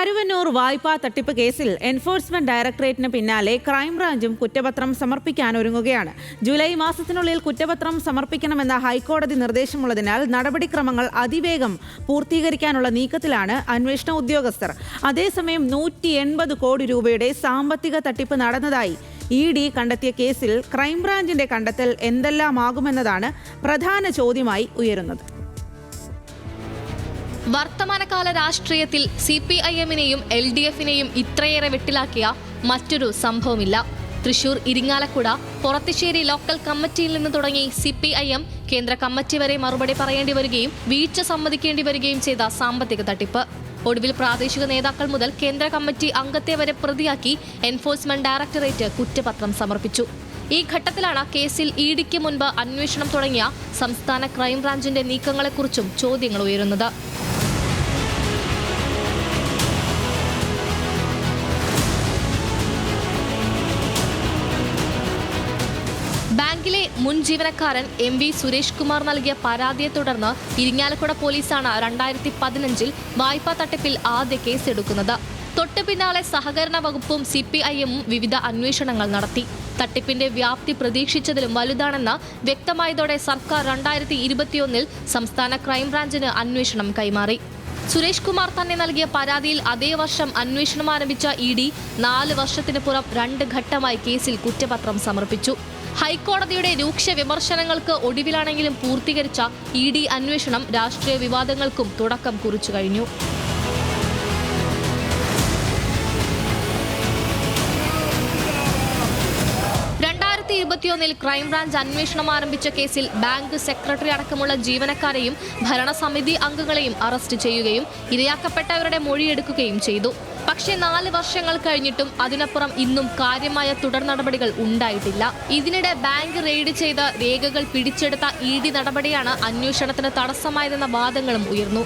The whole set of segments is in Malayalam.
കരുവന്നൂർ വായ്പാ തട്ടിപ്പ് കേസിൽ എൻഫോഴ്സ്മെന്റ് ഡയറക്ടറേറ്റിന് പിന്നാലെ ക്രൈംബ്രാഞ്ചും കുറ്റപത്രം സമർപ്പിക്കാനൊരുങ്ങുകയാണ്. ജൂലൈ മാസത്തിനുള്ളിൽ കുറ്റപത്രം സമർപ്പിക്കണമെന്ന ഹൈക്കോടതി നിർദ്ദേശമുള്ളതിനാൽ നടപടിക്രമങ്ങൾ അതിവേഗം പൂർത്തീകരിക്കാനുള്ള നീക്കത്തിലാണ് അന്വേഷണ ഉദ്യോഗസ്ഥർ. അതേസമയം 180 കോടി രൂപയുടെ സാമ്പത്തിക തട്ടിപ്പ് നടന്നതായി ED കണ്ടെത്തിയ കേസിൽ ക്രൈംബ്രാഞ്ചിന്റെ കണ്ടെത്തൽ എന്തെല്ലാമാകുമെന്നതാണ് പ്രധാന ചോദ്യമായി ഉയരുന്നത്. വർത്തമാനകാല രാഷ്ട്രീയത്തിൽ CPIM-നെയും LDF-നെയും ഇത്രയേറെ വെട്ടിലാക്കിയ മറ്റൊരു സംഭവമില്ല. തൃശൂർ ഇരിങ്ങാലക്കുട പൊറത്തിശ്ശേരി ലോക്കൽ കമ്മിറ്റിയിൽ നിന്ന് തുടങ്ങി CPIM കേന്ദ്ര കമ്മിറ്റി വരെ മറുപടി പറയേണ്ടി വരികയും വീഴ്ച സമ്മതിക്കേണ്ടി വരികയും ചെയ്ത സാമ്പത്തിക തട്ടിപ്പ്. ഒടുവിൽ പ്രാദേശിക നേതാക്കൾ മുതൽ കേന്ദ്ര കമ്മിറ്റി അംഗത്തെ വരെ പ്രതിയാക്കി എൻഫോഴ്സ്മെന്റ് ഡയറക്ടറേറ്റ് കുറ്റപത്രം സമർപ്പിച്ചു. ഈ ഘട്ടത്തിലാണ് കേസിൽ EDക്ക് മുൻപ് അന്വേഷണം തുടങ്ങിയ സംസ്ഥാന ക്രൈംബ്രാഞ്ചിന്റെ നീക്കങ്ങളെക്കുറിച്ചും ചോദ്യങ്ങൾ ഉയരുന്നത്. ബാങ്കിലെ മുൻ ജീവനക്കാരൻ MV സുരേഷ് കുമാർ നൽകിയ പരാതിയെ തുടർന്ന് ഇരിങ്ങാലക്കുട പോലീസാണ് 2015 വായ്പാ തട്ടിപ്പിൽ ആദ്യ കേസെടുക്കുന്നത്. തൊട്ടു പിന്നാലെ സഹകരണ വകുപ്പും CPIM-ഉം വിവിധ അന്വേഷണങ്ങൾ നടത്തി. തട്ടിപ്പിന്റെ വ്യാപ്തി പ്രതീക്ഷിച്ചതിലും വലുതാണെന്ന് വ്യക്തമായതോടെ സർക്കാർ 2021 സംസ്ഥാന ക്രൈംബ്രാഞ്ചിന് അന്വേഷണം കൈമാറി. സുരേഷ് കുമാർ തന്നെ നൽകിയ പരാതിയിൽ അതേ വർഷം അന്വേഷണം ആരംഭിച്ച ED 4 വർഷത്തിന് പുറം 2 ഘട്ടമായി കേസിൽ കുറ്റപത്രം സമർപ്പിച്ചു. ഹൈക്കോടതിയുടെ രൂക്ഷ വിമർശനങ്ങൾക്ക് ഒടുവിലാണെങ്കിലും പൂർത്തീകരിച്ച ED അന്വേഷണം രാഷ്ട്രീയ വിവാദങ്ങൾക്കും തുടക്കം കുറിച്ചു കഴിഞ്ഞു. ക്രൈംബ്രാഞ്ച് അന്വേഷണം ആരംഭിച്ച കേസിൽ ബാങ്ക് സെക്രട്ടറി അടക്കമുള്ള ജീവനക്കാരെയും ഭരണസമിതി അംഗങ്ങളെയും അറസ്റ്റ് ചെയ്യുകയും ഇരയാക്കപ്പെട്ടവരുടെ മൊഴിയെടുക്കുകയും ചെയ്തു. പക്ഷേ 4 വർഷങ്ങൾ കഴിഞ്ഞിട്ടും അതിനപ്പുറം ഇന്നും കാര്യമായ തുടർ നടപടികൾ ഉണ്ടായിട്ടില്ല. ഇതിനിടെ ബാങ്ക് റെയ്ഡ് ചെയ്ത് രേഖകൾ പിടിച്ചെടുത്ത ED നടപടിയാണ് അന്വേഷണത്തിന് തടസ്സമായതെന്ന വാദങ്ങളും ഉയർന്നു.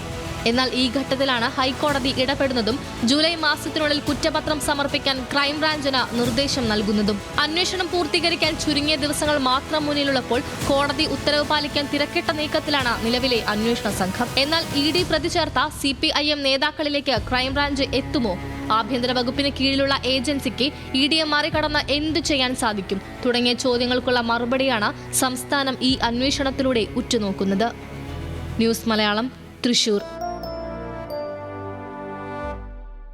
എന്നാൽ ഈ ഘട്ടത്തിലാണ് ഹൈക്കോടതി ഇടപെടുന്നതും ജൂലൈ മാസത്തിനുള്ളിൽ കുറ്റപത്രം സമർപ്പിക്കാൻ ക്രൈംബ്രാഞ്ചിന് നിർദ്ദേശം നൽകുന്നതും. അന്വേഷണം പൂർത്തീകരിക്കാൻ ചുരുങ്ങിയ ദിവസങ്ങൾ മാത്രം മുന്നിലുള്ളപ്പോൾ കോടതി ഉത്തരവ് പാലിക്കാൻ തിരക്കിട്ട നീക്കത്തിലാണ് നിലവിലെ അന്വേഷണ സംഘം. എന്നാൽ ED പ്രതി ചേർത്ത CPIM നേതാക്കളിലേക്ക് ക്രൈംബ്രാഞ്ച് എത്തുമോ? ആഭ്യന്തര വകുപ്പിന് കീഴിലുള്ള ഏജൻസിക്ക് EDയെ മറികടന്ന് എന്തു ചെയ്യാൻ സാധിക്കും തുടങ്ങിയ ചോദ്യങ്ങൾക്കുള്ള മറുപടിയാണ് സംസ്ഥാനം ഈ അന്വേഷണത്തിലൂടെ ഉറ്റുനോക്കുന്നത്. ന്യൂസ് മലയാളം, തൃശൂർ.